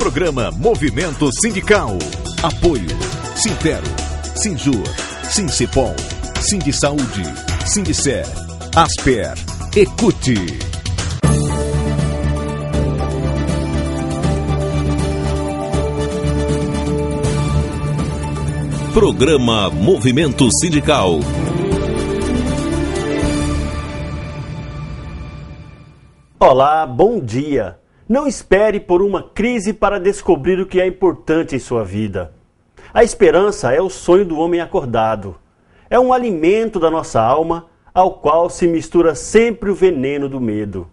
Programa Movimento Sindical. Apoio Sintero, Sinjur, Sincipol, Sindisaúde, Sindicer, Asper, Ecute. Programa Movimento Sindical. Olá, bom dia. Não espere por uma crise para descobrir o que é importante em sua vida. A esperança é o sonho do homem acordado. É um alimento da nossa alma, ao qual se mistura sempre o veneno do medo.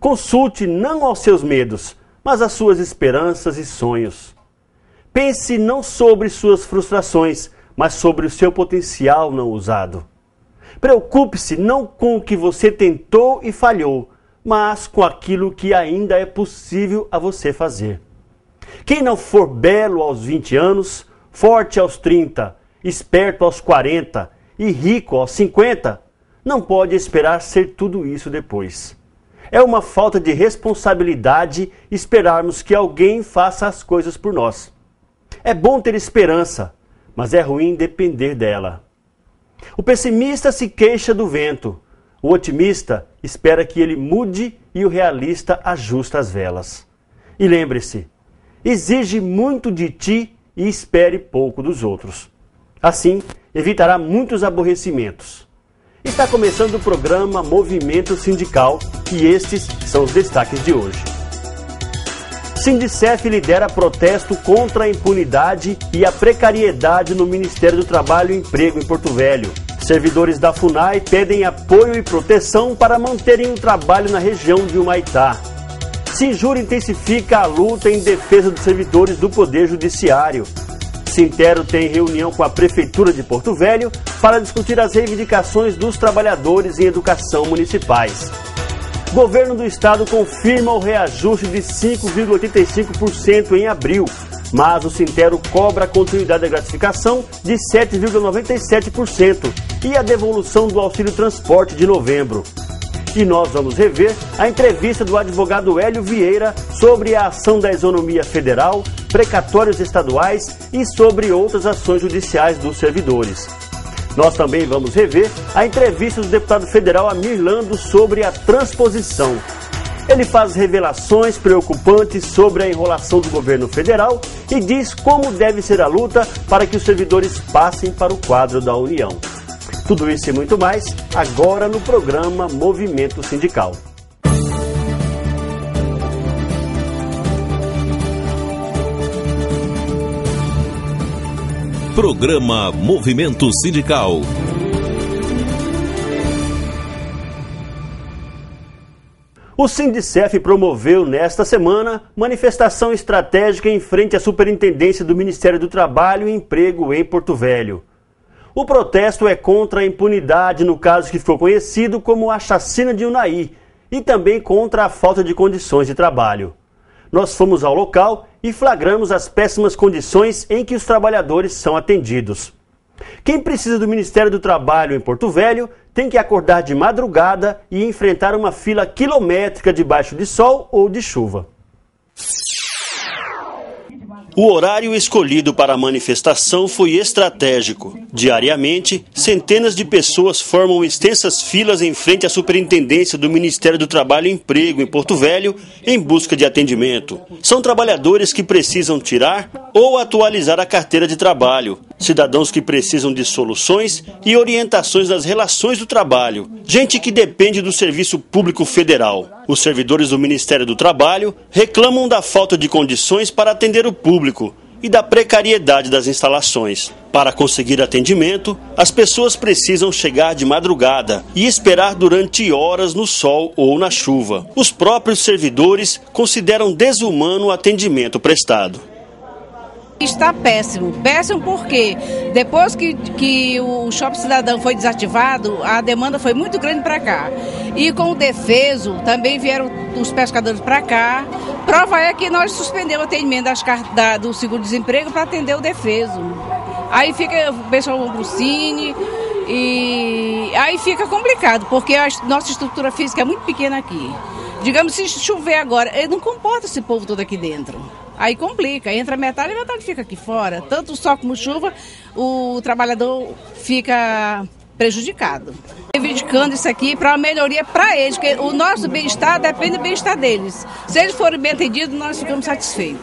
Consulte não aos seus medos, mas às suas esperanças e sonhos. Pense não sobre suas frustrações, mas sobre o seu potencial não usado. Preocupe-se não com o que você tentou e falhou, mas com aquilo que ainda é possível a você fazer. Quem não for belo aos 20 anos, forte aos 30, esperto aos 40 e rico aos 50, não pode esperar ser tudo isso depois. É uma falta de responsabilidade esperarmos que alguém faça as coisas por nós. É bom ter esperança, mas é ruim depender dela. O pessimista se queixa do vento, o otimista espera que ele mude e o realista ajusta as velas. E lembre-se, exige muito de ti e espere pouco dos outros. Assim, evitará muitos aborrecimentos. Está começando o programa Movimento Sindical e estes são os destaques de hoje. Sindicef lidera protesto contra a impunidade e a precariedade no Ministério do Trabalho e Emprego em Porto Velho. Servidores da FUNAI pedem apoio e proteção para manterem o trabalho na região de Humaitá. Sinjur intensifica a luta em defesa dos servidores do Poder Judiciário. Sintero tem reunião com a Prefeitura de Porto Velho para discutir as reivindicações dos trabalhadores em educação municipais. Governo do Estado confirma o reajuste de 5,85% em abril, mas o Sintero cobra a continuidade da gratificação de 7,97% e a devolução do auxílio transporte de novembro. E nós vamos rever a entrevista do advogado Hélio Vieira sobre a ação da isonomia federal, precatórios estaduais e sobre outras ações judiciais dos servidores. Nós também vamos rever a entrevista do deputado federal Amir Lando sobre a transposição. Ele faz revelações preocupantes sobre a enrolação do governo federal e diz como deve ser a luta para que os servidores passem para o quadro da União. Tudo isso e muito mais, agora no programa Movimento Sindical. Programa Movimento Sindical. O Sindicef promoveu nesta semana manifestação estratégica em frente à Superintendência do Ministério do Trabalho e Emprego em Porto Velho. O protesto é contra a impunidade no caso que ficou conhecido como a chacina de Unai e também contra a falta de condições de trabalho. Nós fomos ao local e flagramos as péssimas condições em que os trabalhadores são atendidos. Quem precisa do Ministério do Trabalho em Porto Velho tem que acordar de madrugada e enfrentar uma fila quilométrica debaixo de sol ou de chuva. O horário escolhido para a manifestação foi estratégico. Diariamente, centenas de pessoas formam extensas filas em frente à Superintendência do Ministério do Trabalho e Emprego em Porto Velho em busca de atendimento. São trabalhadores que precisam tirar ou atualizar a carteira de trabalho, cidadãos que precisam de soluções e orientações nas relações do trabalho, gente que depende do Serviço Público Federal. Os servidores do Ministério do Trabalho reclamam da falta de condições para atender o público e da precariedade das instalações. Para conseguir atendimento, as pessoas precisam chegar de madrugada e esperar durante horas no sol ou na chuva. Os próprios servidores consideram desumano o atendimento prestado. Está péssimo. Péssimo porque depois que o Shopping Cidadão foi desativado, a demanda foi muito grande para cá. E com o defeso, também vieram os pescadores para cá. Prova é que nós suspendemos o atendimento do seguro-desemprego para atender o defeso. Aí fica o pessoal pro Cine e aí fica complicado, porque a nossa estrutura física é muito pequena aqui. Digamos, se chover agora, ele não comporta esse povo todo aqui dentro. Aí complica, entra metade e a metade fica aqui fora. Tanto o sol como chuva, o trabalhador fica prejudicado. Reivindicando isso aqui para uma melhoria para eles, porque o nosso bem-estar depende do bem-estar deles. Se eles forem bem atendidos, nós ficamos satisfeitos.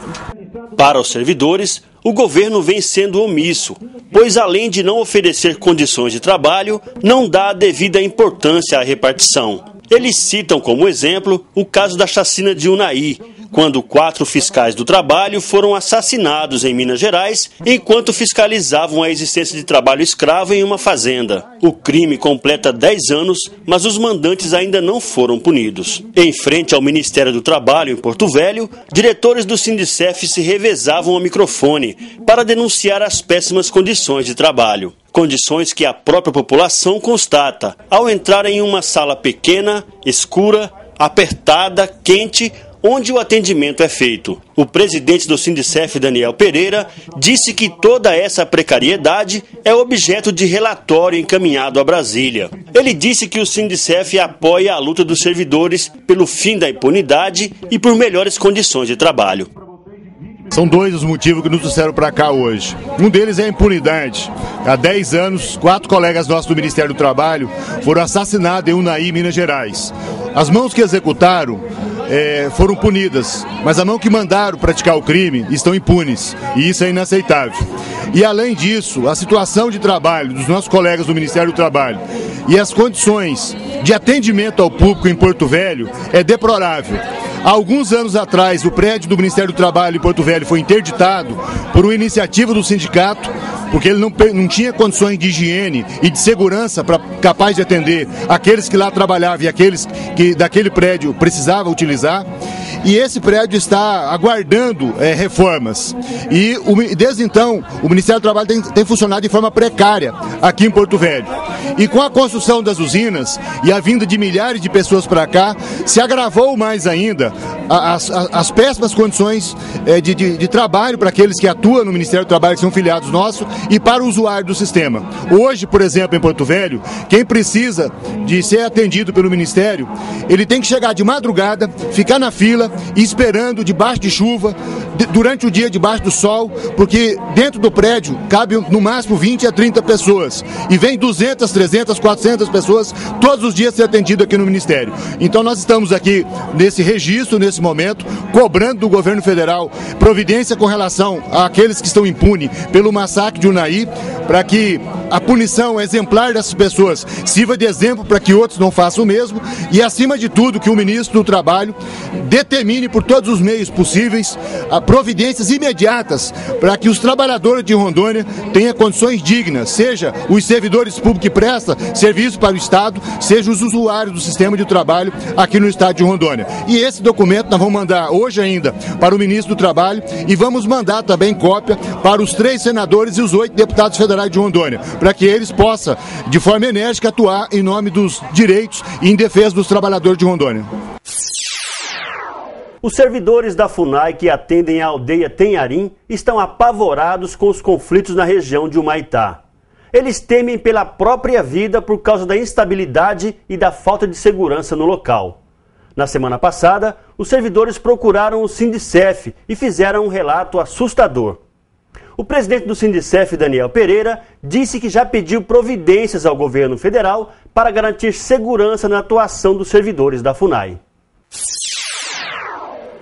Para os servidores, o governo vem sendo omisso, pois além de não oferecer condições de trabalho, não dá a devida importância à repartição. Eles citam como exemplo o caso da chacina de Unai, quando 4 fiscais do trabalho foram assassinados em Minas Gerais enquanto fiscalizavam a existência de trabalho escravo em uma fazenda. O crime completa 10 anos, mas os mandantes ainda não foram punidos. Em frente ao Ministério do Trabalho, em Porto Velho, diretores do Sindicef se revezavam ao microfone para denunciar as péssimas condições de trabalho. Condições que a própria população constata ao entrar em uma sala pequena, escura, apertada, quente, onde o atendimento é feito. O presidente do Sindicef, Daniel Pereira, disse que toda essa precariedade é objeto de relatório encaminhado a Brasília. Ele disse que o Sindicef apoia a luta dos servidores pelo fim da impunidade e por melhores condições de trabalho. São 2 os motivos que nos trouxeram para cá hoje. Um deles é a impunidade. Há 10 anos, 4 colegas nossos do Ministério do Trabalho foram assassinados em Unai, Minas Gerais. As mãos que executaram foram punidas, mas a mão que mandaram praticar o crime estão impunes, e isso é inaceitável. E além disso, a situação de trabalho dos nossos colegas do Ministério do Trabalho e as condições de atendimento ao público em Porto Velho é deplorável. Há alguns anos atrás, o prédio do Ministério do Trabalho em Porto Velho foi interditado por uma iniciativa do sindicato, porque ele não tinha condições de higiene e de segurança capaz de atender aqueles que lá trabalhavam e aqueles que daquele prédio precisavam utilizar. E esse prédio está aguardando reformas. E desde então, o Ministério do Trabalho tem funcionado de forma precária aqui em Porto Velho. E com a construção das usinas e a vinda de milhares de pessoas para cá, se agravou mais ainda as péssimas condições de trabalho para aqueles que atuam no Ministério do Trabalho, que são filiados nossos, e para o usuário do sistema. Hoje, por exemplo, em Porto Velho, quem precisa de ser atendido pelo Ministério, ele tem que chegar de madrugada, ficar na fila, esperando debaixo de chuva, durante o dia debaixo do sol, porque dentro do prédio cabe no máximo 20 a 30 pessoas, e vem 200, 300, 400 pessoas todos os dias ser atendido aqui no Ministério. Então nós estamos aqui nesse registro, nesse momento, cobrando do governo federal providência com relação àqueles que estão impunes pelo massacre de Unai, para que a punição exemplar dessas pessoas sirva de exemplo para que outros não façam o mesmo, e acima de tudo que o ministro do Trabalho determine por todos os meios possíveis providências imediatas para que os trabalhadores de Rondônia tenham condições dignas, seja os servidores públicos que prestam serviço para o Estado, seja os usuários do sistema de trabalho aqui no Estado de Rondônia. E esse documento nós vamos mandar hoje ainda para o ministro do Trabalho e vamos mandar também cópia para os 3 senadores e os 8 deputados federais de Rondônia, para que eles possam, de forma enérgica, atuar em nome dos direitos e em defesa dos trabalhadores de Rondônia. Os servidores da FUNAI que atendem a aldeia Tenharim estão apavorados com os conflitos na região de Humaitá. Eles temem pela própria vida por causa da instabilidade e da falta de segurança no local. Na semana passada, os servidores procuraram o Sindicef e fizeram um relato assustador. O presidente do Sindicef, Daniel Pereira, disse que já pediu providências ao governo federal para garantir segurança na atuação dos servidores da FUNAI.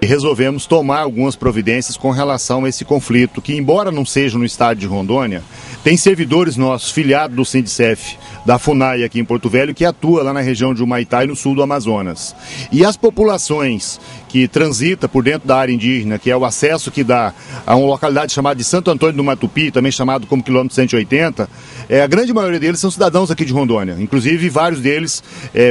Resolvemos tomar algumas providências com relação a esse conflito, que embora não seja no estado de Rondônia, tem servidores nossos filiados do Sindicef, da FUNAI aqui em Porto Velho, que atua lá na região de Humaitá e no sul do Amazonas. E as populações que transitam por dentro da área indígena, que é o acesso que dá a uma localidade chamada de Santo Antônio do Matupi, também chamado como quilômetro 180, a grande maioria deles são cidadãos aqui de Rondônia, inclusive vários deles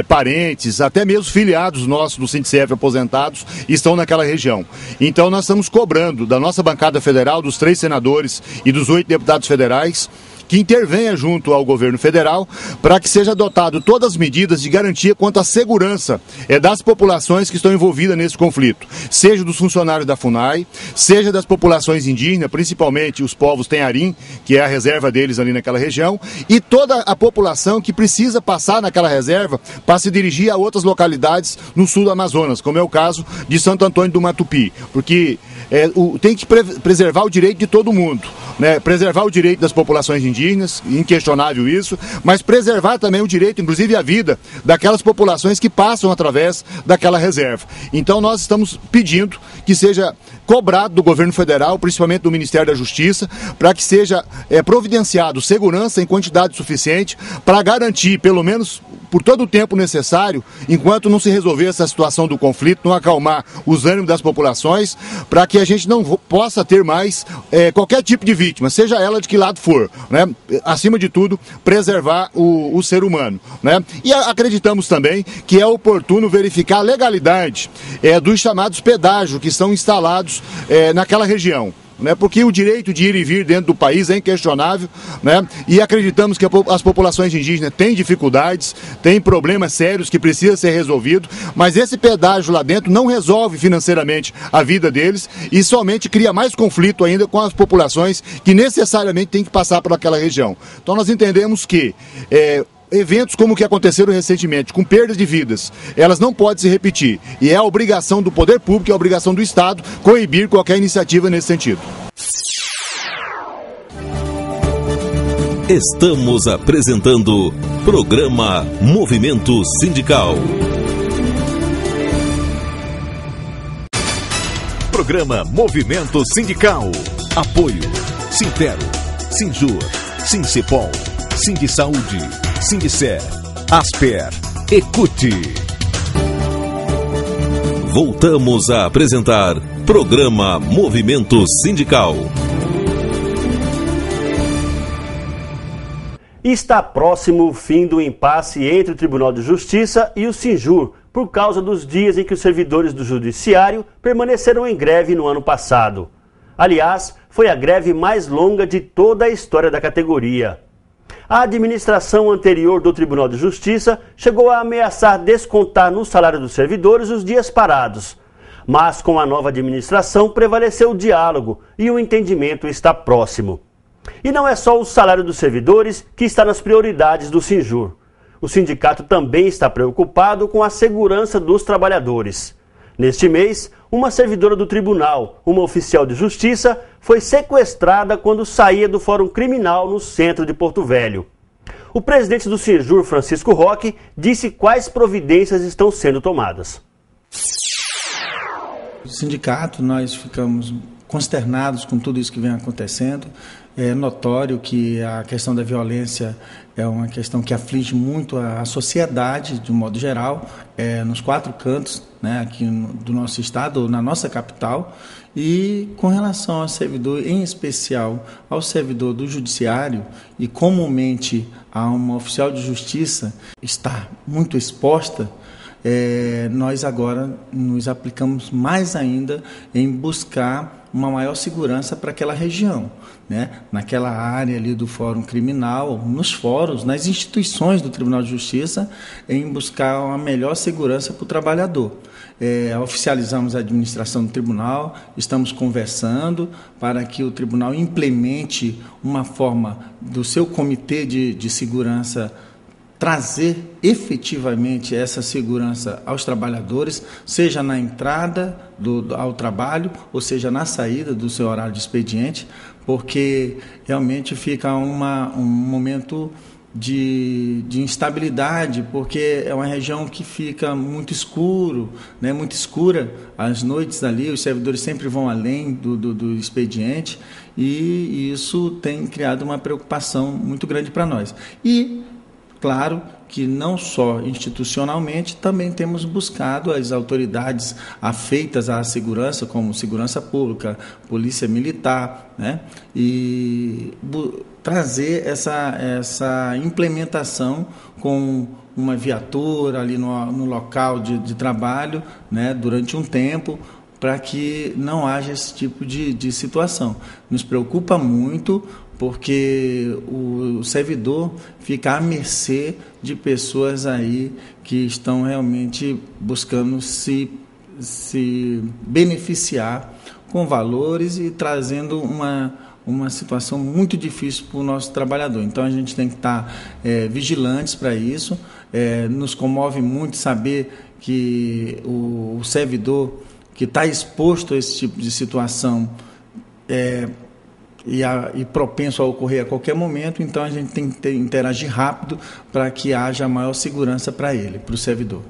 parentes, até mesmo filiados nossos do Sindicef aposentados, estão naquela região. Então nós estamos cobrando da nossa bancada federal, dos 3 senadores e dos 8 deputados federais, que intervenha junto ao governo federal para que seja adotado todas as medidas de garantia quanto à segurança das populações que estão envolvidas nesse conflito, seja dos funcionários da FUNAI, seja das populações indígenas, principalmente os povos Tenharim, que é a reserva deles ali naquela região, e toda a população que precisa passar naquela reserva para se dirigir a outras localidades no sul do Amazonas, como é o caso de Santo Antônio do Matupi, porque tem que preservar o direito de todo mundo, né? Preservar o direito das populações indígenas, inquestionável isso, mas preservar também o direito, inclusive a vida, daquelas populações que passam através daquela reserva. Então nós estamos pedindo que seja cobrado do governo federal, principalmente do Ministério da Justiça, para que seja providenciado segurança em quantidade suficiente para garantir, pelo menos por todo o tempo necessário, enquanto não se resolver essa situação do conflito, não acalmar os ânimos das populações, para que a gente não possa ter mais qualquer tipo de vítima, seja ela de que lado for, né? Acima de tudo, preservar o ser humano, né? E acreditamos também que é oportuno verificar a legalidade dos chamados pedágios que são instalados naquela região, né, porque o direito de ir e vir dentro do país é inquestionável, né, e acreditamos que as populações indígenas têm dificuldades, têm problemas sérios que precisam ser resolvidos, mas esse pedágio lá dentro não resolve financeiramente a vida deles e somente cria mais conflito ainda com as populações que necessariamente têm que passar por aquela região. Então nós entendemos que eventos como o que aconteceram recentemente, com perdas de vidas, elas não podem se repetir. E é a obrigação do poder público, é a obrigação do Estado coibir qualquer iniciativa nesse sentido. Estamos apresentando programa Movimento Sindical. Programa Movimento Sindical. Apoio Sintero, Sinjur, Sincipol, Sindisaúde, Sindicer, Asper, Ecute. Voltamos a apresentar programa Movimento Sindical. Está próximo o fim do impasse entre o Tribunal de Justiça e o Sinjur, por causa dos dias em que os servidores do Judiciário permaneceram em greve no ano passado. Aliás, foi a greve mais longa de toda a história da categoria. A administração anterior do Tribunal de Justiça chegou a ameaçar descontar no salário dos servidores os dias parados. Mas com a nova administração prevaleceu o diálogo e o entendimento está próximo. E não é só o salário dos servidores que está nas prioridades do Sinjur. O sindicato também está preocupado com a segurança dos trabalhadores. Neste mês, uma servidora do tribunal, uma oficial de justiça, foi sequestrada quando saía do Fórum Criminal no centro de Porto Velho. O presidente do Sinjur, Francisco Roque, disse quais providências estão sendo tomadas. O sindicato, nós ficamos consternados com tudo isso que vem acontecendo. É notório que a questão da violência é uma questão que aflige muito a sociedade, de um modo geral, nos 4 cantos, né, aqui do nosso estado, na nossa capital. E com relação ao servidor, em especial ao servidor do judiciário e comumente a uma oficial de justiça, está muito exposta, nós agora nos aplicamos mais ainda em buscar uma maior segurança para aquela região, né? Naquela área ali do Fórum Criminal, nos fóruns, nas instituições do Tribunal de Justiça, em buscar uma melhor segurança para o trabalhador. Oficializamos a administração do tribunal, estamos conversando para que o tribunal implemente uma forma do seu comitê de segurança trazer efetivamente essa segurança aos trabalhadores, seja na entrada ao trabalho, ou seja na saída do seu horário de expediente, porque realmente fica um momento de instabilidade, porque é uma região que fica muito escuro, né, muito escura às noites ali, os servidores sempre vão além do expediente, e isso tem criado uma preocupação muito grande para nós. E claro que não só institucionalmente, também temos buscado as autoridades afeitas à segurança, como segurança pública, polícia militar, né? E trazer essa implementação com uma viatura ali no local de trabalho, né, durante um tempo, para que não haja esse tipo de situação. Nos preocupa muito porque o servidor fica à mercê de pessoas aí que estão realmente buscando se beneficiar com valores e trazendo uma situação muito difícil para o nosso trabalhador. Então, a gente tem que estar vigilantes para isso. Nos comove muito saber que o servidor que está exposto a esse tipo de situação e propenso a ocorrer a qualquer momento, então a gente tem que interagir rápido para que haja maior segurança para ele, para o servidor.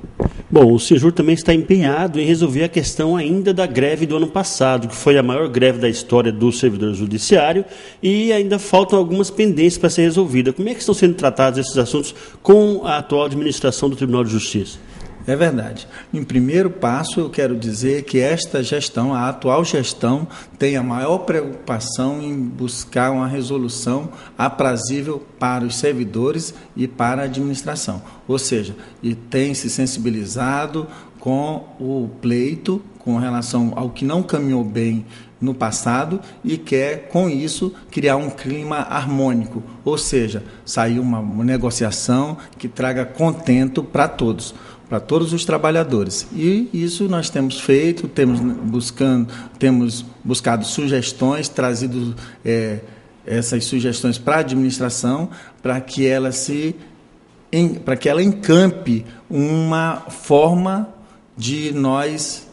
Bom, o Sinjur também está empenhado em resolver a questão ainda da greve do ano passado, que foi a maior greve da história do servidor judiciário, e ainda faltam algumas pendências para ser resolvidas. Como é que estão sendo tratados esses assuntos com a atual administração do Tribunal de Justiça? É verdade. Em primeiro passo, eu quero dizer que esta gestão, a atual gestão, tem a maior preocupação em buscar uma resolução aprazível para os servidores e para a administração. Ou seja, e tem se sensibilizado com o pleito com relação ao que não caminhou bem no passado e quer, com isso, criar um clima harmônico, ou seja, sair uma negociação que traga contento para todos os trabalhadores. E isso nós temos feito, temos buscado sugestões, trazido essas sugestões para a administração, para que ela encampe uma forma de nós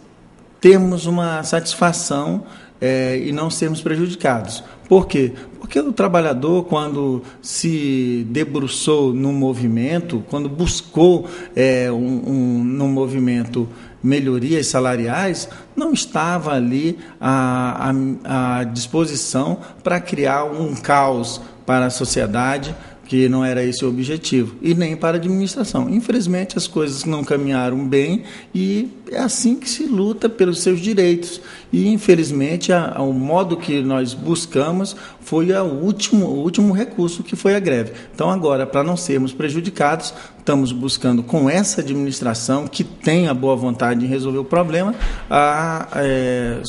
termos uma satisfação e não sermos prejudicados. Por quê? Porque o trabalhador, quando se debruçou no movimento, quando buscou no movimento melhorias salariais, não estava ali à disposição para criar um caos para a sociedade, que não era esse o objetivo, e nem para a administração. Infelizmente, as coisas não caminharam bem e é assim que se luta pelos seus direitos. E, infelizmente, o modo que nós buscamos foi o último recurso, que foi a greve. Então, agora, para não sermos prejudicados, estamos buscando, com essa administração, que tem a boa vontade em resolver o problema,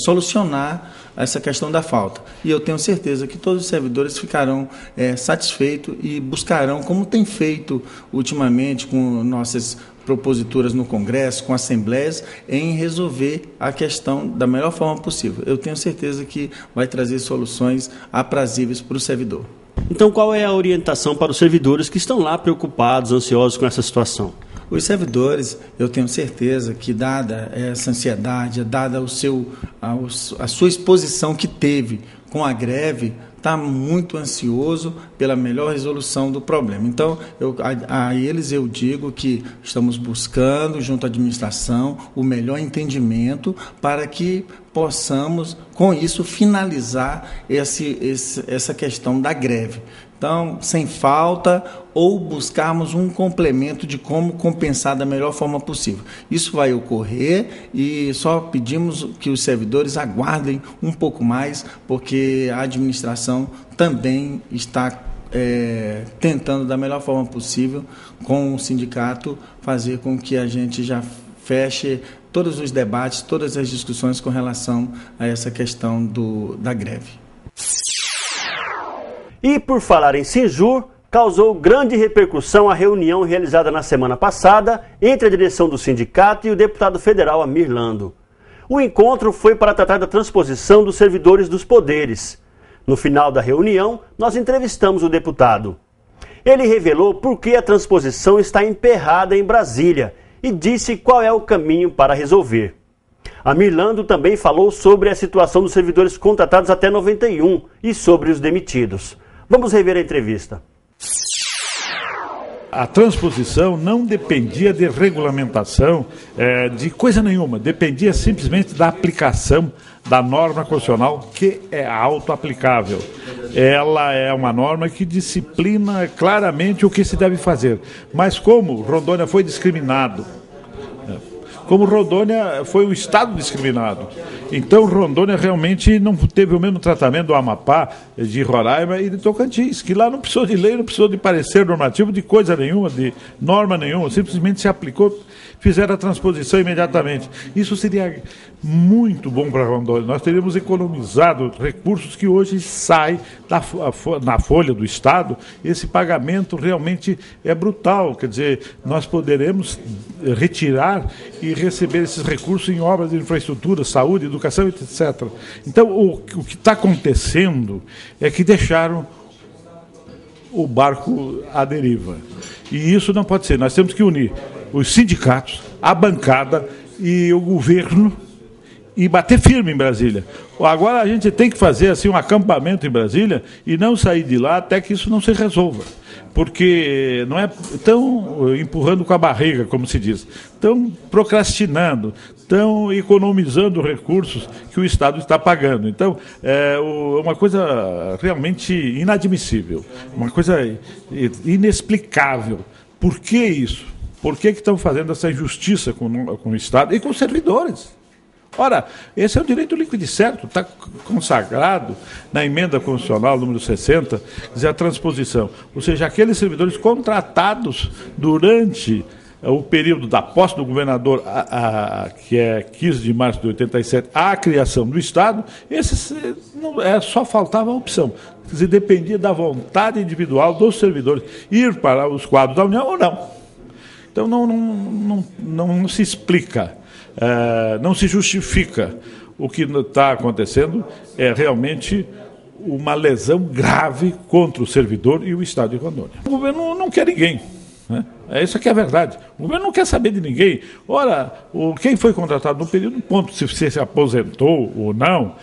solucionar essa questão da falta. E eu tenho certeza que todos os servidores ficarão satisfeitos e buscarão, como tem feito ultimamente com nossas proposituras no Congresso, com assembleias, em resolver a questão da melhor forma possível. Eu tenho certeza que vai trazer soluções aprazíveis para o servidor. Então, qual é a orientação para os servidores que estão lá preocupados, ansiosos com essa situação? Os servidores, eu tenho certeza que, dada essa ansiedade, dada a sua exposição que teve com a greve, está muito ansioso pela melhor resolução do problema. Então, a eles eu digo que estamos buscando, junto à administração, o melhor entendimento para que possamos, com isso, finalizar essa questão da greve. Então, sem falta, ou buscarmos um complemento de como compensar da melhor forma possível. Isso vai ocorrer e só pedimos que os servidores aguardem um pouco mais, porque a administração também está tentando da melhor forma possível, com o sindicato, fazer com que a gente já feche todos os debates, todas as discussões com relação a essa questão da greve. E por falar em Sinjur, causou grande repercussão a reunião realizada na semana passada entre a direção do sindicato e o deputado federal Amir Lando. O encontro foi para tratar da transposição dos servidores dos poderes. No final da reunião, nós entrevistamos o deputado. Ele revelou por que a transposição está emperrada em Brasília e disse qual é o caminho para resolver. Amir Lando também falou sobre a situação dos servidores contratados até 91 e sobre os demitidos. Vamos rever a entrevista. A transposição não dependia de regulamentação, de coisa nenhuma, dependia simplesmente da aplicação da norma constitucional, que é auto-aplicável. Ela é uma norma que disciplina claramente o que se deve fazer. Mas como Rondônia foi discriminado como Rondônia foi um estado discriminado. Então Rondônia realmente não teve o mesmo tratamento do Amapá, de Roraima e de Tocantins, que lá não precisou de lei, não precisou de parecer normativo, de coisa nenhuma, de norma nenhuma, simplesmente se aplicou, fizeram a transposição imediatamente. Isso seria muito bom para Rondônia. Nós teríamos economizado recursos que hoje saem na folha do Estado. Esse pagamento realmente é brutal. Quer dizer, nós poderemos retirar e receber esses recursos em obras de infraestrutura, saúde, educação, etc. Então, o que está acontecendo é que deixaram o barco à deriva. E isso não pode ser. Nós temos que unir os sindicatos, a bancada e o governo e bater firme em Brasília. Agora a gente tem que fazer assim um acampamento em Brasília e não sair de lá até que isso não se resolva. Porque não é tão empurrando com a barriga, como se diz, estão procrastinando, estão economizando recursos que o Estado está pagando. Então, é uma coisa realmente inadmissível, uma coisa inexplicável. Por que isso? Por que estão fazendo essa injustiça com o Estado e com os servidores? Ora, esse é o direito líquido e certo, está consagrado na emenda constitucional número 60, quer dizer, a transposição. Ou seja, aqueles servidores contratados durante o período da posse do governador, que é 15 de março de 87, à criação do Estado, esses só faltava a opção. Quer dizer, dependia da vontade individual dos servidores ir para os quadros da União ou não. Então não se explica, não se justifica. O que está acontecendo é realmente uma lesão grave contra o servidor e o Estado de Rondônia. O governo não quer ninguém, né? Isso aqui é a verdade. O governo não quer saber de ninguém. Ora, quem foi contratado no período, ponto, se você se aposentou ou não,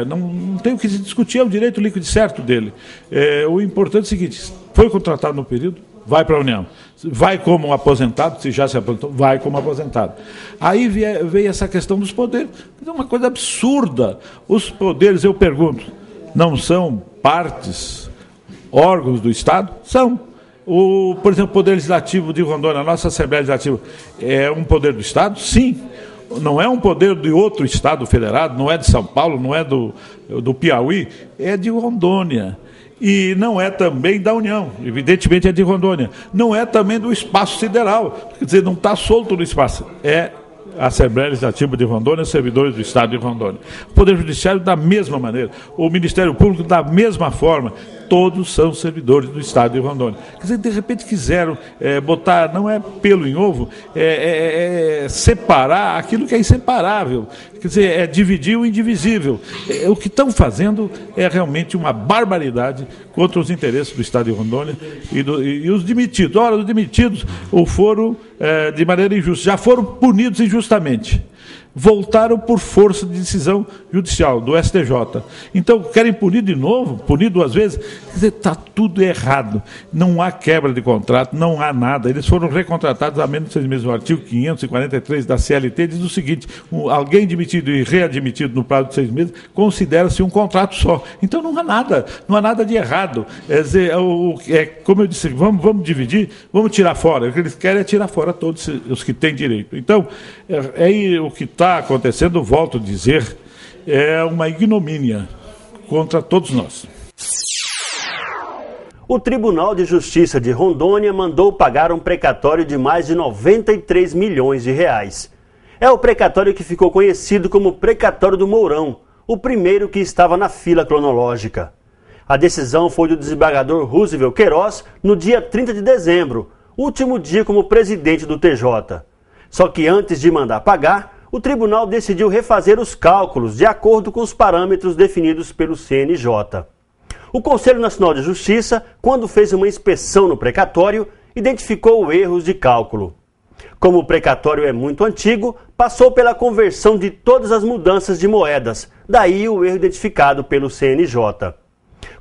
não tem o que se discutir, é o direito líquido e certo dele. O importante é o seguinte, foi contratado no período, vai para a União. Vai como aposentado, se já se aposentou, vai como aposentado. Aí veio essa questão dos poderes. É uma coisa absurda. Os poderes, eu pergunto, não são partes, órgãos do Estado? São. Por exemplo, o Poder Legislativo de Rondônia, a nossa Assembleia Legislativa, é um poder do Estado? Sim. Não é um poder de outro Estado federado, não é de São Paulo, não é do Piauí, é de Rondônia. E não é também da União, evidentemente é de Rondônia. Não é também do espaço sideral, quer dizer, não está solto no espaço. É a Assembleia Legislativa de Rondônia, servidores do Estado de Rondônia. O Poder Judiciário da mesma maneira, o Ministério Público da mesma forma. Todos são servidores do Estado de Rondônia. Quer dizer, de repente quiseram botar, não é pelo em ovo, separar aquilo que é inseparável. Quer dizer, é dividir o indivisível. O que estão fazendo é realmente uma barbaridade contra os interesses do Estado de Rondônia e os demitidos. Ora, os demitidos foram de maneira injusta, já foram punidos injustamente. Voltaram por força de decisão judicial, do STJ. Então, querem punir de novo, punir duas vezes? Quer dizer, está tudo errado. Não há quebra de contrato, não há nada. Eles foram recontratados há menos de 6 meses. O artigo 543 da CLT diz o seguinte, alguém demitido e readmitido no prazo de 6 meses, considera-se um contrato só. Então, não há nada de errado. Quer dizer, como eu disse, vamos dividir, vamos tirar fora. O que eles querem é tirar fora todos os que têm direito. Então, o que está acontecendo, volto a dizer, é uma ignomínia contra todos nós. O Tribunal de Justiça de Rondônia mandou pagar um precatório de mais de 93 milhões de reais. É o precatório que ficou conhecido como Precatório do Mourão, o primeiro que estava na fila cronológica. A decisão foi do desembargador Roosevelt Queiroz no dia 30 de dezembro, último dia como presidente do TJ. Só que antes de mandar pagar, o tribunal decidiu refazer os cálculos de acordo com os parâmetros definidos pelo CNJ. O Conselho Nacional de Justiça, quando fez uma inspeção no precatório, identificou erros de cálculo. Como o precatório é muito antigo, passou pela conversão de todas as mudanças de moedas, daí o erro identificado pelo CNJ.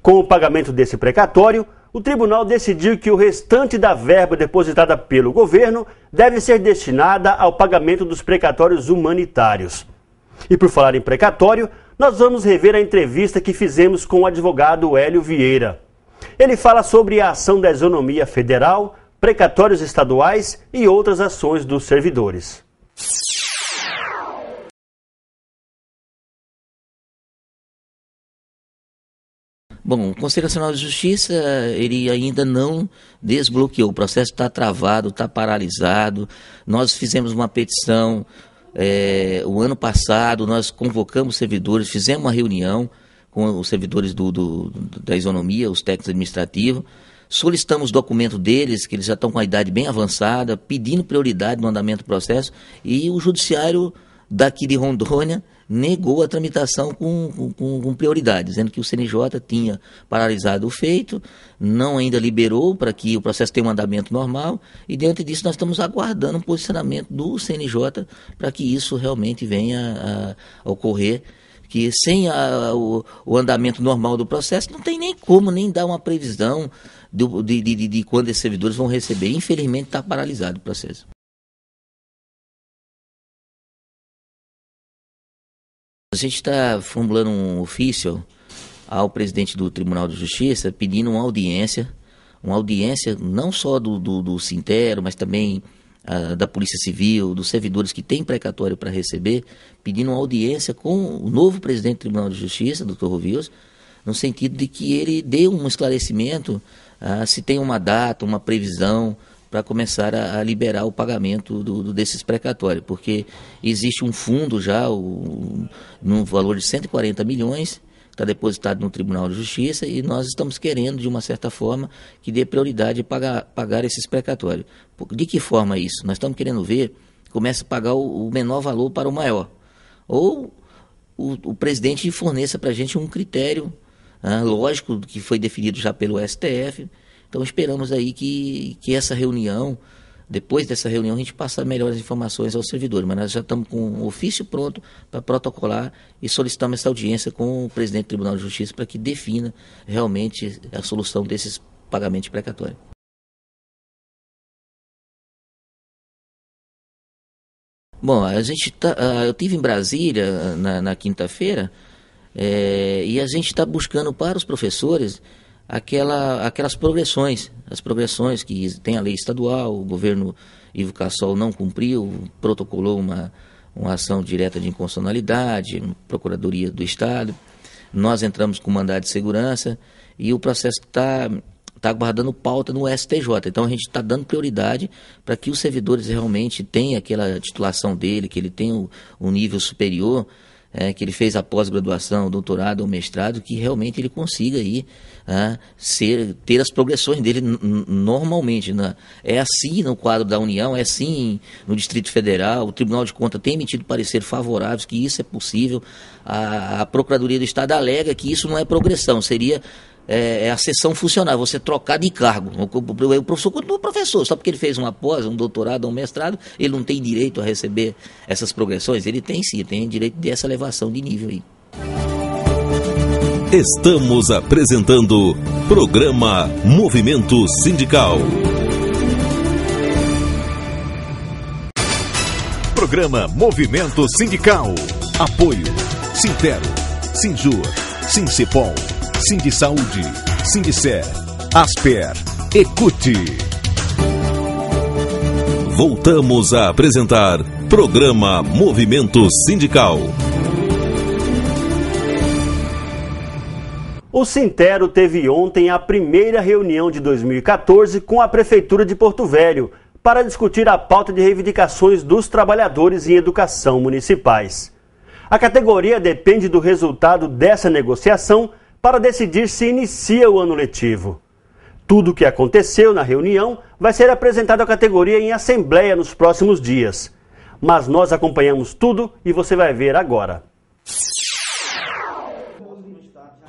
Com o pagamento desse precatório, o tribunal decidiu que o restante da verba depositada pelo governo deve ser destinada ao pagamento dos precatórios humanitários. E por falar em precatório, nós vamos rever a entrevista que fizemos com o advogado Hélio Vieira. Ele fala sobre a ação da isonomia federal, precatórios estaduais e outras ações dos servidores. Bom, o Conselho Nacional de Justiça, ele ainda não desbloqueou, o processo está travado, está paralisado. Nós fizemos uma petição o ano passado, nós convocamos servidores, fizemos uma reunião com os servidores da isonomia, os técnicos administrativos, solicitamos documento deles, que eles já estão com a idade bem avançada, pedindo prioridade no andamento do processo, e o judiciário daqui de Rondônia negou a tramitação com prioridade, dizendo que o CNJ tinha paralisado o feito, não ainda liberou para que o processo tenha um andamento normal, e diante disso nós estamos aguardando um posicionamento do CNJ para que isso realmente venha a ocorrer, que sem o andamento normal do processo não tem nem como nem dar uma previsão de quando esses servidores vão receber. Infelizmente está paralisado o processo. A gente está formulando um ofício ao presidente do Tribunal de Justiça pedindo uma audiência não só do Sintero, mas também da Polícia Civil, dos servidores que têm precatório para receber, pedindo uma audiência com o novo presidente do Tribunal de Justiça, Dr. Rovius, no sentido de que ele dê um esclarecimento se tem uma data, uma previsão para começar a liberar o pagamento desses precatórios, porque existe um fundo já no valor de 140 milhões, está depositado no Tribunal de Justiça, e nós estamos querendo, de uma certa forma, que dê prioridade a pagar esses precatórios. De que forma isso? Nós estamos querendo ver, comece a pagar o menor valor para o maior, ou o presidente forneça para a gente um critério lógico, que foi definido já pelo STF. Então esperamos aí que essa reunião, depois dessa reunião, a gente passe melhores informações aos servidores, mas nós já estamos com um ofício pronto para protocolar e solicitamos essa audiência com o presidente do Tribunal de Justiça para que defina realmente a solução desses pagamentos precatórios. Bom, eu estive em Brasília na quinta-feira e a gente está buscando para os professores aquelas progressões, as progressões que tem a lei estadual. O governo Ivo Cassol não cumpriu, protocolou uma ação direta de inconstitucionalidade, Procuradoria do Estado. Nós entramos com mandado de segurança e o processo está aguardando pauta no STJ. Então a gente está dando prioridade para que os servidores realmente tenham aquela titulação dele, que ele tenha um nível superior, que ele fez a pós-graduação, o doutorado ou mestrado, que realmente ele consiga aí, ter as progressões dele normalmente. É assim no quadro da União, é assim no Distrito Federal. O Tribunal de Contas tem emitido parecer favoráveis que isso é possível. A Procuradoria do Estado alega que isso não é progressão, seria a sessão funcional, você trocar de cargo. O professor continua professor, só porque ele fez uma pós, um doutorado ou um mestrado, ele não tem direito a receber essas progressões? Ele tem sim, tem direito dessa elevação de nível aí. Estamos apresentando programa Movimento Sindical. Programa Movimento Sindical. Apoio Sintero, Sinjur, Sincipol, Sindisaúde, Sindicer, Asper, Ecute. Voltamos a apresentar programa Movimento Sindical. O Sintero teve ontem a primeira reunião de 2014 com a Prefeitura de Porto Velho para discutir a pauta de reivindicações dos trabalhadores em educação municipais. A categoria depende do resultado dessa negociação para decidir se inicia o ano letivo. Tudo o que aconteceu na reunião vai ser apresentado à categoria em assembleia nos próximos dias. Mas nós acompanhamos tudo e você vai ver agora.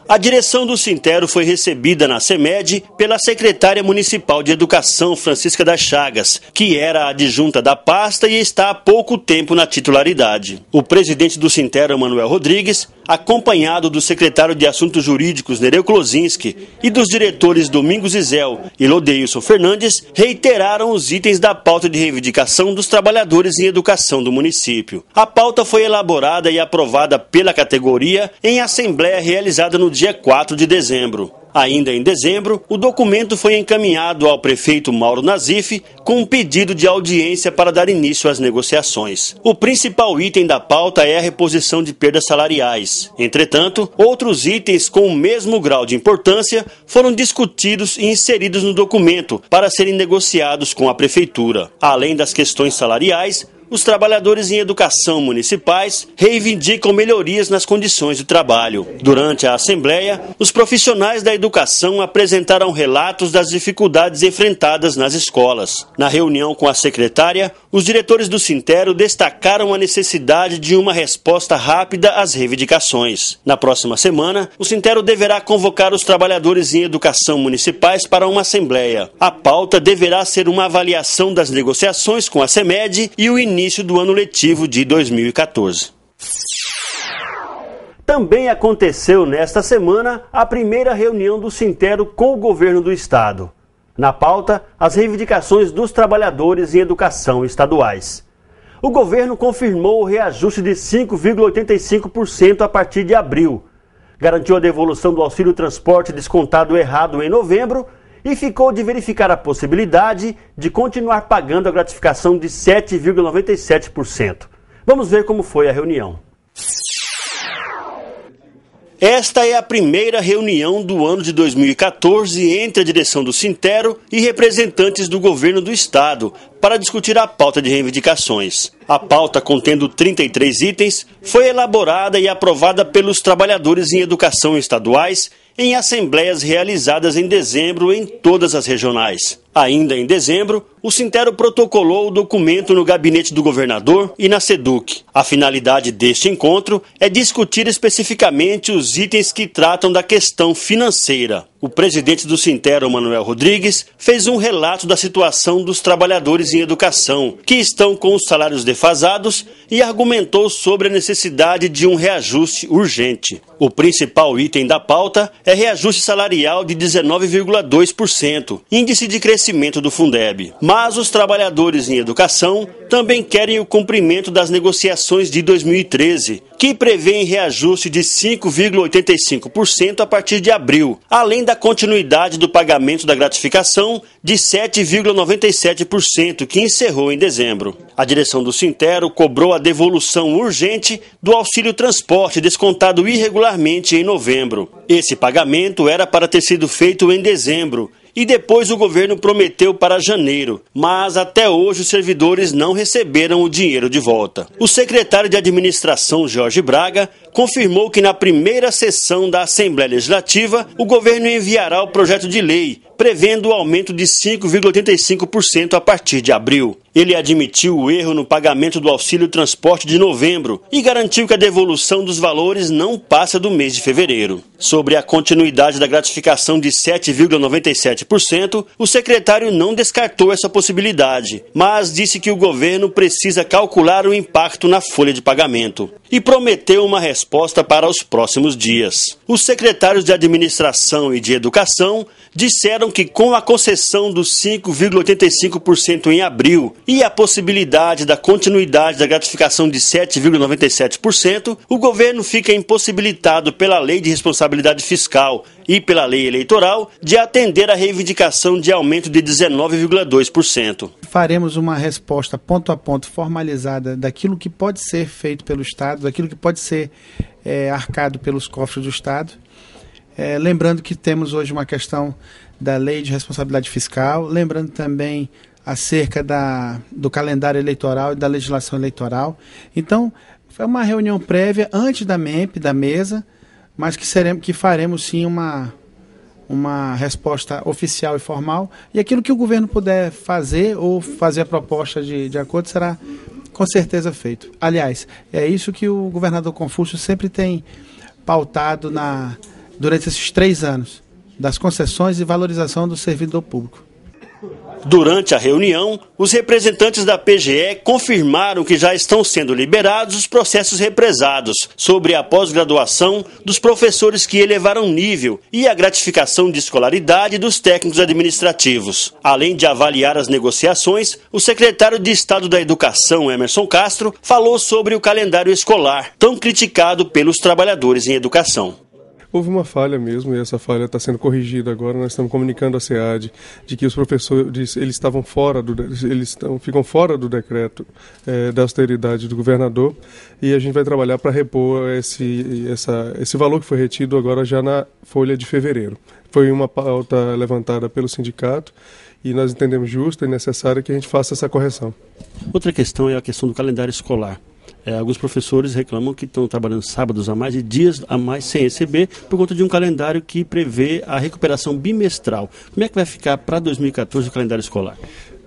A direção do Sintero foi recebida na CEMED pela secretária municipal de Educação, Francisca das Chagas, que era adjunta da pasta e está há pouco tempo na titularidade. O presidente do Sintero, Manuel Rodrigues, acompanhado do secretário de Assuntos Jurídicos, Nereu Klozinski, e dos diretores Domingos Isel e Lodeilson Fernandes, reiteraram os itens da pauta de reivindicação dos trabalhadores em educação do município. A pauta foi elaborada e aprovada pela categoria em assembleia realizada no dia 4 de dezembro. Ainda em dezembro, o documento foi encaminhado ao prefeito Mauro Nazif com um pedido de audiência para dar início às negociações. O principal item da pauta é a reposição de perdas salariais. Entretanto, outros itens com o mesmo grau de importância foram discutidos e inseridos no documento para serem negociados com a prefeitura. Além das questões salariais, os trabalhadores em educação municipais reivindicam melhorias nas condições de trabalho. Durante a Assembleia, os profissionais da educação apresentaram relatos das dificuldades enfrentadas nas escolas. Na reunião com a secretária, os diretores do Sintero destacaram a necessidade de uma resposta rápida às reivindicações. Na próxima semana, o Sintero deverá convocar os trabalhadores em educação municipais para uma Assembleia. A pauta deverá ser uma avaliação das negociações com a CEMED e o início do ano letivo de 2014. Também aconteceu nesta semana a primeira reunião do Sintero com o governo do estado. Na pauta, as reivindicações dos trabalhadores em educação estaduais. O governo confirmou o reajuste de 5,85% a partir de abril. Garantiu a devolução do auxílio transporte descontado errado em novembro e ficou de verificar a possibilidade de continuar pagando a gratificação de 7,97%. Vamos ver como foi a reunião. Esta é a primeira reunião do ano de 2014 entre a direção do Sintero e representantes do governo do estado para discutir a pauta de reivindicações. A pauta, contendo 33 itens, foi elaborada e aprovada pelos trabalhadores em educação estaduais em assembleias realizadas em dezembro em todas as regionais. Ainda em dezembro, o Sintero protocolou o documento no gabinete do governador e na SEDUC. A finalidade deste encontro é discutir especificamente os itens que tratam da questão financeira. O presidente do Sintero, Manuel Rodrigues, fez um relato da situação dos trabalhadores em educação, que estão com os salários defasados, e argumentou sobre a necessidade de um reajuste urgente. O principal item da pauta é reajuste salarial de 19,2%, índice de crescimento do Fundeb. Mas os trabalhadores em educação também querem o cumprimento das negociações de 2013, que prevêem reajuste de 5,85% a partir de abril, além da continuidade do pagamento da gratificação de 7,97%, que encerrou em dezembro. A direção do Sintero cobrou a devolução urgente do auxílio transporte descontado irregularmente em novembro. Esse pagamento era para ter sido feito em dezembro, e depois o governo prometeu para janeiro, mas até hoje os servidores não receberam o dinheiro de volta. O secretário de Administração, Jorge Braga, confirmou que na primeira sessão da Assembleia Legislativa, o governo enviará o projeto de lei, prevendo o aumento de 5,85% a partir de abril. Ele admitiu o erro no pagamento do auxílio transporte de novembro e garantiu que a devolução dos valores não passa do mês de fevereiro. Sobre a continuidade da gratificação de 7,97%, o secretário não descartou essa possibilidade, mas disse que o governo precisa calcular o impacto na folha de pagamento e prometeu uma resposta para os próximos dias. Os secretários de Administração e de Educação disseram que com a concessão dos 5,85% em abril e a possibilidade da continuidade da gratificação de 7,97%, o governo fica impossibilitado pela Lei de Responsabilidade Fiscal e pela Lei Eleitoral de atender a reivindicação de aumento de 19,2%. Faremos uma resposta ponto a ponto formalizada daquilo que pode ser feito pelo Estado, daquilo que pode ser arcado pelos cofres do Estado. Lembrando que temos hoje uma questão da Lei de Responsabilidade Fiscal, lembrando também acerca do calendário eleitoral e da legislação eleitoral. Então, foi uma reunião prévia antes da MEMP, da mesa, mas que faremos sim uma resposta oficial e formal, e aquilo que o governo puder fazer ou fazer a proposta de acordo será com certeza feito. Aliás, é isso que o governador Confúcio sempre tem pautado durante esses 3 anos, das concessões e valorização do servidor público. Durante a reunião, os representantes da PGE confirmaram que já estão sendo liberados os processos represados sobre a pós-graduação dos professores que elevaram nível e a gratificação de escolaridade dos técnicos administrativos. Além de avaliar as negociações, o secretário de Estado da Educação, Emerson Castro, falou sobre o calendário escolar, tão criticado pelos trabalhadores em educação. houve uma falha mesmo, e essa falha está sendo corrigida agora. Nós estamos comunicando à SEAD de que os professores ficam fora do decreto da austeridade do governador, e a gente vai trabalhar para repor esse valor que foi retido agora já na folha de fevereiro. Foi uma pauta levantada pelo sindicato e nós entendemos justa e necessária que a gente faça essa correção. Outra questão é a questão do calendário escolar. Alguns professores reclamam que estão trabalhando sábados a mais e dias a mais sem receber por conta de um calendário que prevê a recuperação bimestral. Como é que vai ficar para 2014 o calendário escolar?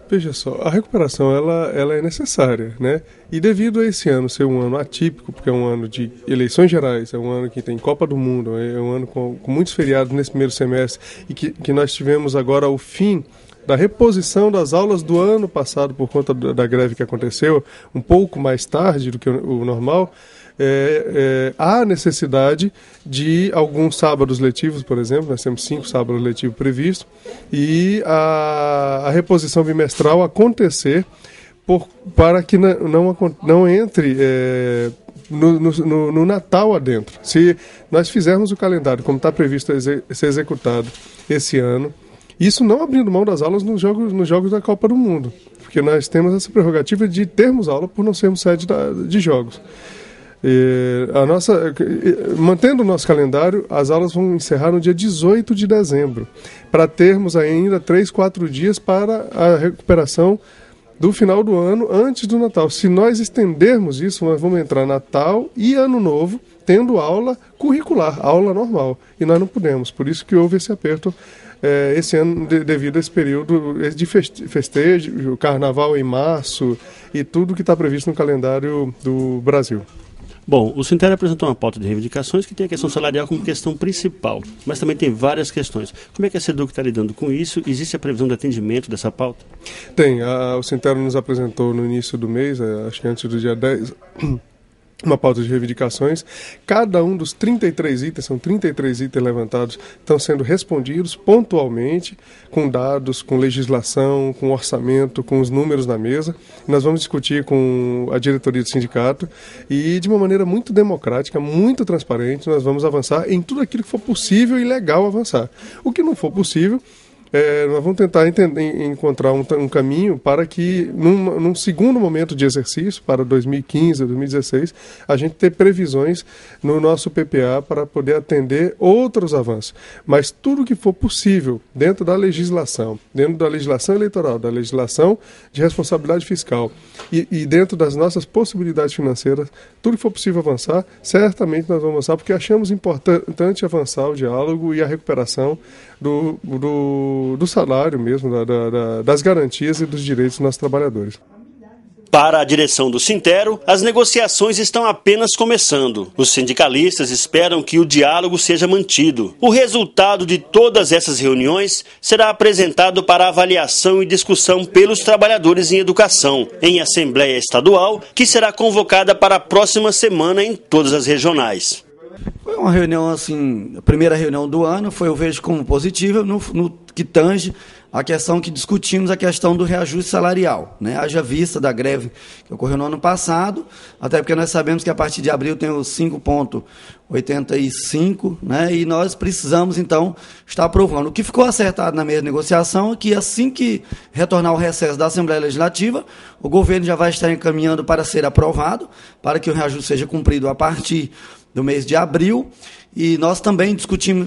Veja só, a recuperação ela é necessária, né? E devido a esse ano ser um ano atípico, porque é um ano de eleições gerais, é um ano que tem Copa do Mundo, é um ano com muitos feriados nesse primeiro semestre, e que nós tivemos agora o fim da reposição das aulas do ano passado por conta da greve que aconteceu um pouco mais tarde do que o normal, há necessidade de alguns sábados letivos, por exemplo. Nós temos 5 sábados letivos previstos, e a reposição bimestral acontecer para que não entre no Natal adentro. Se nós fizermos o calendário como está previsto ser executado esse ano, isso não abrindo mão das aulas nos jogos da Copa do Mundo, porque nós temos essa prerrogativa de termos aula por não sermos sede de jogos. Mantendo o nosso calendário, as aulas vão encerrar no dia 18 de dezembro, para termos ainda 3-4 dias para a recuperação do final do ano, antes do Natal. Se nós estendermos isso, nós vamos entrar Natal e Ano Novo tendo aula curricular, aula normal, e nós não podemos. Por isso que houve esse aperto esse ano, devido a esse período de festejo, o carnaval em março e tudo que está previsto no calendário do Brasil. Bom, o Sinter apresentou uma pauta de reivindicações que tem a questão salarial como questão principal, mas também tem várias questões. Como é que a SEDUC está lidando com isso? Existe a previsão de atendimento dessa pauta? Tem. O Sinter nos apresentou no início do mês, acho que antes do dia 10... uma pauta de reivindicações. Cada um dos 33 itens, são 33 itens levantados, estão sendo respondidos pontualmente, com dados, com legislação, com orçamento, com os números na mesa. Nós vamos discutir com a diretoria do sindicato e, de uma maneira muito democrática, muito transparente, nós vamos avançar em tudo aquilo que for possível e legal avançar. O que não for possível, nós vamos tentar encontrar um caminho para que, num segundo momento de exercício, para 2015, 2016, a gente ter previsões no nosso PPA para poder atender outros avanços. Mas tudo que for possível, dentro da legislação eleitoral, da legislação de responsabilidade fiscal e dentro das nossas possibilidades financeiras, tudo que for possível avançar, certamente nós vamos avançar, porque achamos importante avançar o diálogo e a recuperação do salário mesmo, das garantias e dos direitos dos nossos trabalhadores. Para a direção do Sintero, as negociações estão apenas começando. Os sindicalistas esperam que o diálogo seja mantido. O resultado de todas essas reuniões será apresentado para avaliação e discussão pelos trabalhadores em educação, em Assembleia Estadual, que será convocada para a próxima semana em todas as regionais. Foi uma reunião, assim, a primeira reunião do ano, eu vejo como positiva, no que tange a questão que discutimos, a questão do reajuste salarial, né? Haja vista da greve que ocorreu no ano passado, até porque nós sabemos que a partir de abril tem os 5,85, né? E nós precisamos, então, estar aprovando. O que ficou acertado na mesa de negociação é que, assim que retornar ao recesso da Assembleia Legislativa, o governo já vai estar encaminhando para ser aprovado, para que o reajuste seja cumprido a partir do mês de abril, e nós também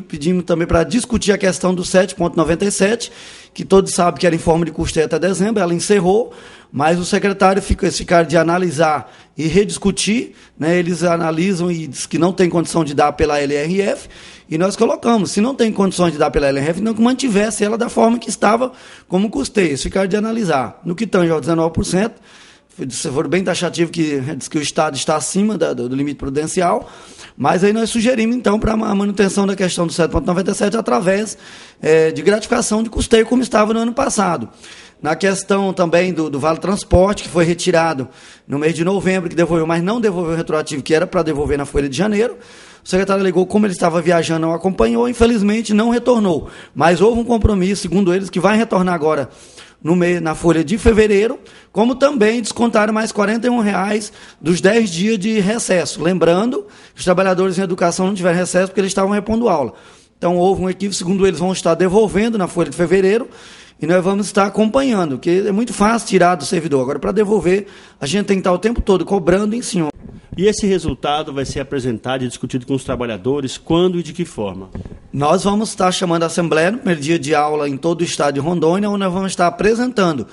pedimos também para discutir a questão do 7,97, que todos sabem que era em forma de custeio até dezembro, ela encerrou, mas o secretário ficaram de analisar e rediscutir, né? Eles analisam e dizem que não tem condição de dar pela LRF, e nós colocamos, se não tem condições de dar pela LRF, não que mantivesse ela da forma que estava como custeio, eles ficaram de analisar. No que tange ao 19%, foi bem taxativo que diz que o Estado está acima do limite prudencial, mas aí nós sugerimos, então, para a manutenção da questão do 7,97 através de gratificação de custeio, como estava no ano passado. Na questão também do Vale Transporte, que foi retirado no mês de novembro, que devolveu, mas não devolveu o retroativo, que era para devolver na folha de janeiro. O secretário alegou, como ele estava viajando, não acompanhou, infelizmente não retornou. Mas houve um compromisso, segundo eles, que vai retornar agora na folha de fevereiro, como também descontaram mais R$ 41,00 dos 10 dias de recesso. Lembrando que os trabalhadores em educação não tiveram recesso porque eles estavam repondo aula. Então, houve um equívoco, segundo eles, vão estar devolvendo na folha de fevereiro, e nós vamos estar acompanhando, porque é muito fácil tirar do servidor. Agora, para devolver, a gente tem que estar o tempo todo cobrando em cima. E esse resultado vai ser apresentado e discutido com os trabalhadores quando e de que forma? Nós vamos estar chamando a Assembleia no primeiro dia de aula em todo o estado de Rondônia, onde nós vamos estar apresentando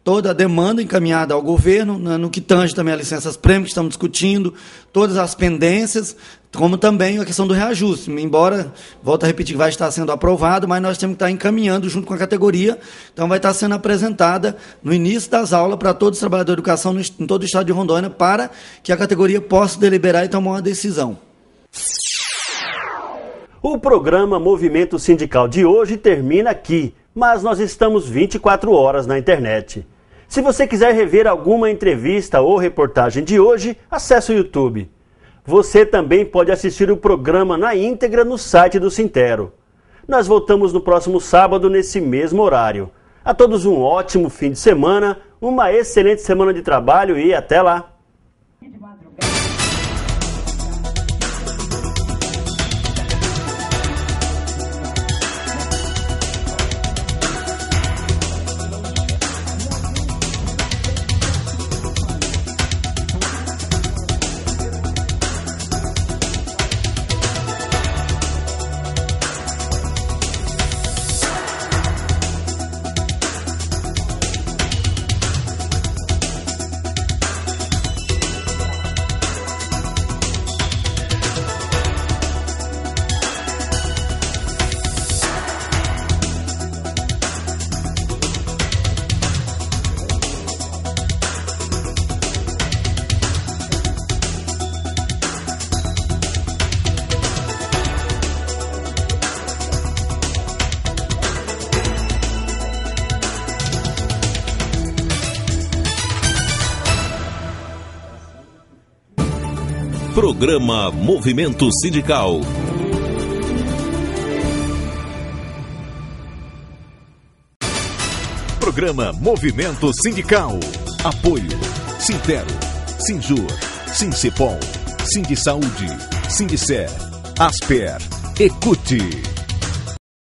toda a demanda encaminhada ao governo, no que tange também a licenças-prêmio, que estamos discutindo, todas as pendências, como também a questão do reajuste. Embora, volto a repetir, que vai estar sendo aprovado, mas nós temos que estar encaminhando junto com a categoria, então vai estar sendo apresentada no início das aulas para todos os trabalhadores de educação em todo o estado de Rondônia, para que a categoria possa deliberar e tomar uma decisão. O programa Movimento Sindical de hoje termina aqui, mas nós estamos 24 horas na internet. Se você quiser rever alguma entrevista ou reportagem de hoje, acesse o YouTube. Você também pode assistir o programa na íntegra no site do Sintero. Nós voltamos no próximo sábado nesse mesmo horário. A todos um ótimo fim de semana, uma excelente semana de trabalho e até lá! Programa Movimento Sindical. Programa Movimento Sindical. Apoio Sintero, Sinjur, Sincepol, Sindisaúde, Sindicer, Asper, Ecute.